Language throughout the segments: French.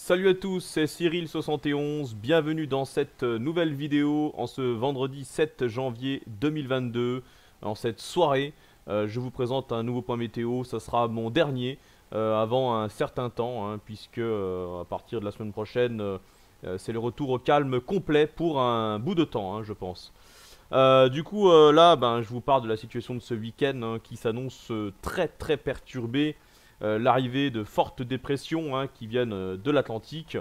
Salut à tous, c'est Cyril71, bienvenue dans cette nouvelle vidéo en ce vendredi 7 janvier 2022. En cette soirée, je vous présente un nouveau point météo, ça sera mon dernier avant un certain temps, hein, puisque à partir de la semaine prochaine, c'est le retour au calme complet pour un bout de temps, hein, je pense. Là, je vous parle de la situation de ce week-end hein, qui s'annonce très perturbé. L'arrivée de fortes dépressions hein, qui viennent de l'Atlantique.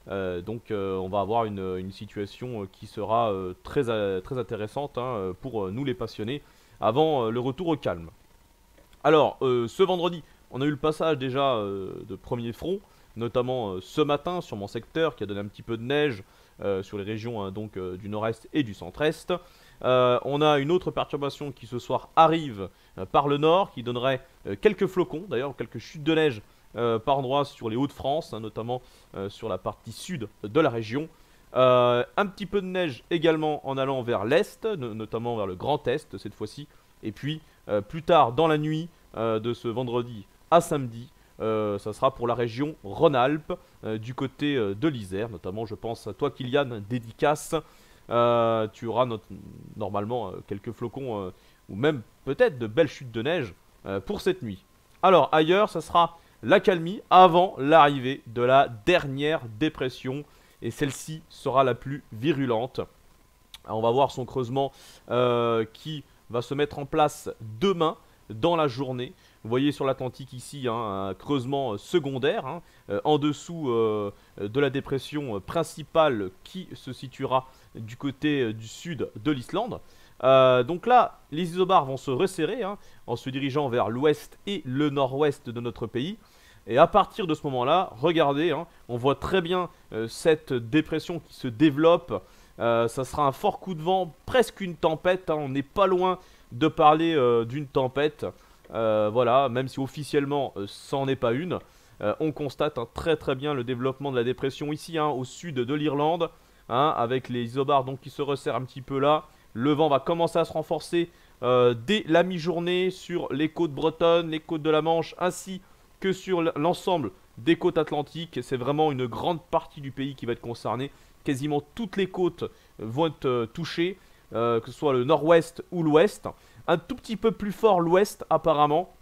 On va avoir une situation qui sera très intéressante hein, pour nous les passionnés avant le retour au calme. Alors, ce vendredi, on a eu le passage déjà de premiers fronts, notamment ce matin sur mon secteur qui a donné un petit peu de neige sur les régions hein, du nord-est et du centre-est. On a une autre perturbation qui ce soir arrive par le nord, qui donnerait quelques flocons, d'ailleurs quelques chutes de neige par endroits sur les Hauts-de-France, hein, notamment sur la partie sud de la région. Un petit peu de neige également en allant vers l'est, notamment vers le Grand Est cette fois-ci. Et puis plus tard dans la nuit de ce vendredi à samedi, ça sera pour la région Rhône-Alpes, du côté de l'Isère, notamment je pense à toi Kylian, dédicace. Tu auras normalement quelques flocons ou même peut-être de belles chutes de neige pour cette nuit. Alors ailleurs, ça sera l'accalmie avant l'arrivée de la dernière dépression et celle-ci sera la plus virulente. Alors, on va voir son creusement qui va se mettre en place demain dans la journée. Vous voyez sur l'Atlantique ici hein, un creusement secondaire hein, en dessous de la dépression principale qui se situera du côté du sud de l'Islande. Donc là, les isobars vont se resserrer hein, en se dirigeant vers l'ouest et le nord-ouest de notre pays. Et à partir de ce moment-là, regardez, hein, on voit très bien cette dépression qui se développe. Ça sera un fort coup de vent, presque une tempête. Hein, on n'est pas loin de parler d'une tempête. Voilà, même si officiellement ça n'en est pas une. On constate hein, très bien le développement de la dépression ici, hein, au sud de l'Irlande, hein, avec les isobars donc, qui se resserrent un petit peu là. Le vent va commencer à se renforcer dès la mi-journée sur les côtes bretonnes, les côtes de la Manche, ainsi que sur l'ensemble des côtes atlantiques. C'est vraiment une grande partie du pays qui va être concernée. Quasiment toutes les côtes vont être touchées, que ce soit le nord-ouest ou l'ouest. Un tout petit peu plus fort l'ouest apparemment,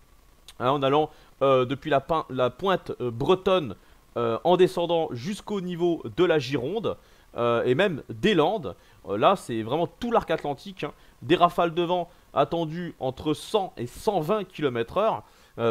hein, en allant depuis la pointe bretonne en descendant jusqu'au niveau de la Gironde et même des Landes. Là c'est vraiment tout l'arc atlantique, hein. Des rafales de vent attendues entre 100 et 120 km/h,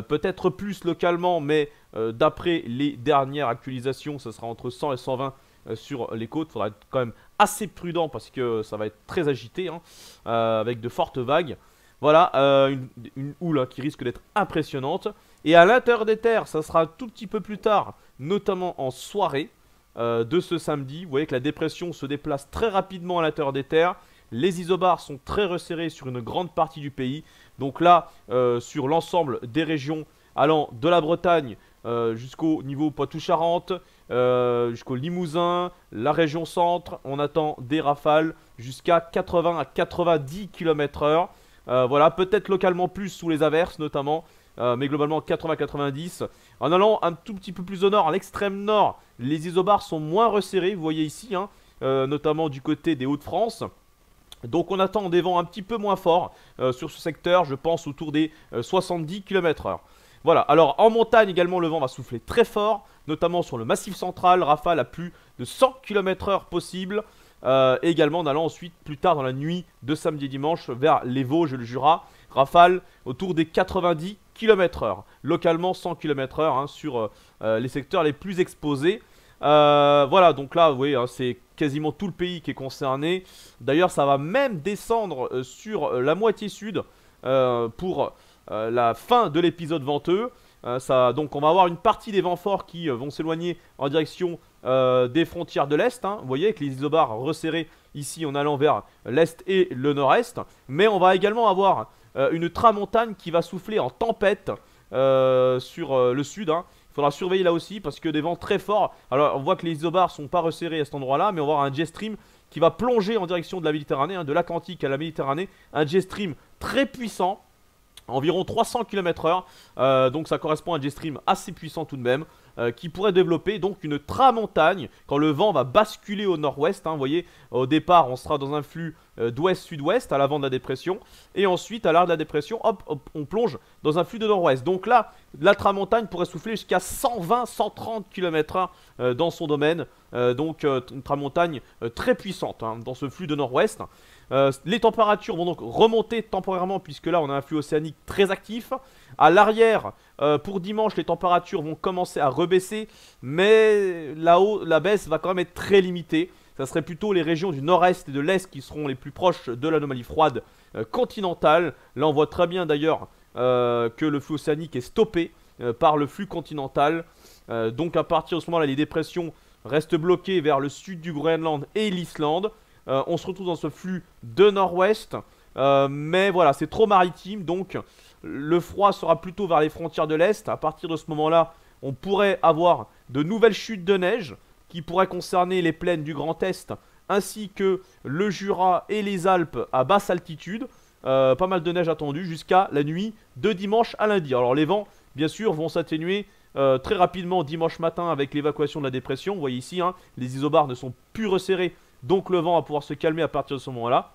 peut-être plus localement mais d'après les dernières actualisations ça sera entre 100 et 120 sur les côtes. Il faudra être quand même assez prudent parce que ça va être très agité hein, avec de fortes vagues. Voilà, une houle hein, qui risque d'être impressionnante. Et à l'intérieur des terres, ça sera un tout petit peu plus tard, notamment en soirée de ce samedi. Vous voyez que la dépression se déplace très rapidement à l'intérieur des terres. Les isobars sont très resserrés sur une grande partie du pays. Donc là, sur l'ensemble des régions allant de la Bretagne jusqu'au niveau Poitou-Charentes, jusqu'au Limousin, la région centre, on attend des rafales jusqu'à 80 à 90 km/h. Voilà, peut-être localement plus sous les averses notamment, mais globalement 80-90. En allant un tout petit peu plus au nord, à l'extrême nord, les isobars sont moins resserrés, vous voyez ici, hein, notamment du côté des Hauts-de-France. Donc on attend des vents un petit peu moins forts sur ce secteur, je pense autour des 70 km/h. Voilà, alors en montagne également le vent va souffler très fort, notamment sur le massif central, rafale à plus de 100 km/h possible. Également en allant ensuite plus tard dans la nuit de samedi et dimanche vers les Vosges et le Jura, rafale autour des 90 km/h, localement 100 km/h hein, sur les secteurs les plus exposés. Voilà, donc là, vous voyez, hein, c'est quasiment tout le pays qui est concerné. D'ailleurs, ça va même descendre sur la moitié sud pour la fin de l'épisode venteux. Donc on va avoir une partie des vents forts qui vont s'éloigner en direction des frontières de l'Est, hein. Vous voyez avec les isobars resserrés ici en allant vers l'Est et le Nord-Est. Mais on va également avoir une tramontane qui va souffler en tempête sur le sud, hein. Il faudra surveiller là aussi parce que des vents très forts. Alors on voit que les isobars sont pas resserrés à cet endroit là, mais on va avoir un jet stream qui va plonger en direction de la Méditerranée, hein, de l'Atlantique à la Méditerranée. Un jet stream très puissant environ 300 km/h, donc ça correspond à un jet stream assez puissant tout de même, qui pourrait développer donc une tramontagne quand le vent va basculer au nord-ouest, hein, vous voyez, au départ on sera dans un flux d'ouest-sud-ouest à l'avant de la dépression, et ensuite à l'arrière de la dépression, hop, hop, on plonge dans un flux de nord-ouest. Donc là, la tramontagne pourrait souffler jusqu'à 120-130 km/h dans son domaine, donc une tramontagne très puissante hein, dans ce flux de nord-ouest. Les températures vont donc remonter temporairement puisque là on a un flux océanique très actif. À l'arrière, pour dimanche, les températures vont commencer à rebaisser, mais là-haut, la baisse va quand même être très limitée. Ça serait plutôt les régions du nord-est et de l'est qui seront les plus proches de l'anomalie froide continentale. Là on voit très bien d'ailleurs que le flux océanique est stoppé par le flux continental. Donc à partir de ce moment-là, les dépressions restent bloquées vers le sud du Groenland et l'Islande. On se retrouve dans ce flux de nord-ouest, mais voilà, c'est trop maritime, donc le froid sera plutôt vers les frontières de l'Est. À partir de ce moment-là, on pourrait avoir de nouvelles chutes de neige qui pourraient concerner les plaines du Grand Est, ainsi que le Jura et les Alpes à basse altitude. Pas mal de neige attendue jusqu'à la nuit de dimanche à lundi. Alors les vents, bien sûr, vont s'atténuer très rapidement dimanche matin avec l'évacuation de la dépression. Vous voyez ici, hein, les isobars ne sont plus resserrés. Donc le vent va pouvoir se calmer à partir de ce moment-là.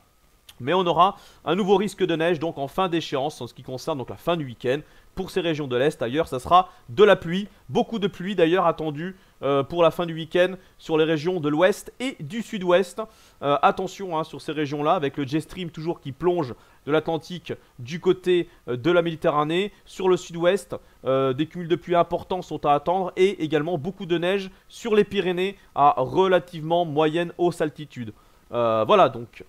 Mais on aura un nouveau risque de neige donc en fin d'échéance en ce qui concerne donc la fin du week-end. Pour ces régions de l'Est, ailleurs, ça sera de la pluie. Beaucoup de pluie d'ailleurs attendue pour la fin du week-end sur les régions de l'Ouest et du Sud-Ouest. Attention hein, sur ces régions-là avec le jet stream toujours qui plonge de l'Atlantique du côté de la Méditerranée. Sur le Sud-Ouest, des cumuls de pluie importants sont à attendre et également beaucoup de neige sur les Pyrénées à relativement moyenne hausse altitude. Voilà donc.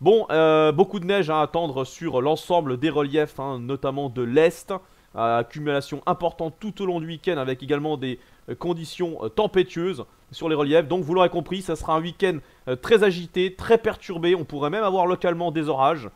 Bon, beaucoup de neige à attendre sur l'ensemble des reliefs, hein, notamment de l'Est. Accumulation importante tout au long du week-end avec également des conditions tempétueuses sur les reliefs. Donc vous l'aurez compris, ça sera un week-end très agité, très perturbé. On pourrait même avoir localement des orages.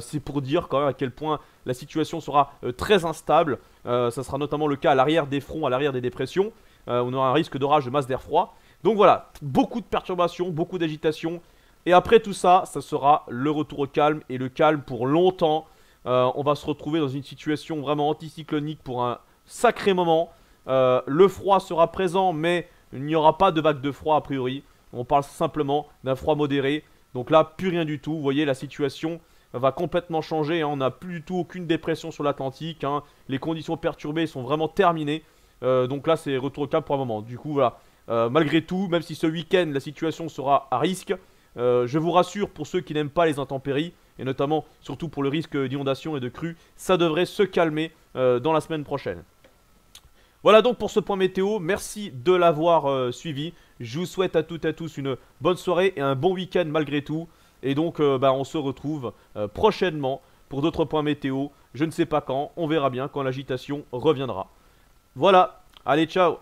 C'est pour dire quand même à quel point la situation sera très instable. Ça sera notamment le cas à l'arrière des fronts, à l'arrière des dépressions. On aura un risque d'orage de masse d'air froid. Donc voilà, beaucoup de perturbations, beaucoup d'agitation. Et après tout ça, ça sera le retour au calme et le calme pour longtemps. On va se retrouver dans une situation vraiment anticyclonique pour un sacré moment. Le froid sera présent, mais il n'y aura pas de vague de froid a priori. On parle simplement d'un froid modéré. Donc là, plus rien du tout. Vous voyez, la situation va complètement changer. Hein. On n'a plus du tout aucune dépression sur l'Atlantique. Hein. Les conditions perturbées sont vraiment terminées. Donc là, c'est retour au calme pour un moment. Du coup, voilà. Malgré tout, même si ce week-end, la situation sera à risque, je vous rassure pour ceux qui n'aiment pas les intempéries, et notamment surtout pour le risque d'inondation et de crue, ça devrait se calmer dans la semaine prochaine. Voilà donc pour ce point météo, merci de l'avoir suivi. Je vous souhaite à toutes et à tous une bonne soirée et un bon week-end malgré tout. Et donc on se retrouve prochainement pour d'autres points météo. Je ne sais pas quand, on verra bien quand l'agitation reviendra. Voilà, allez ciao!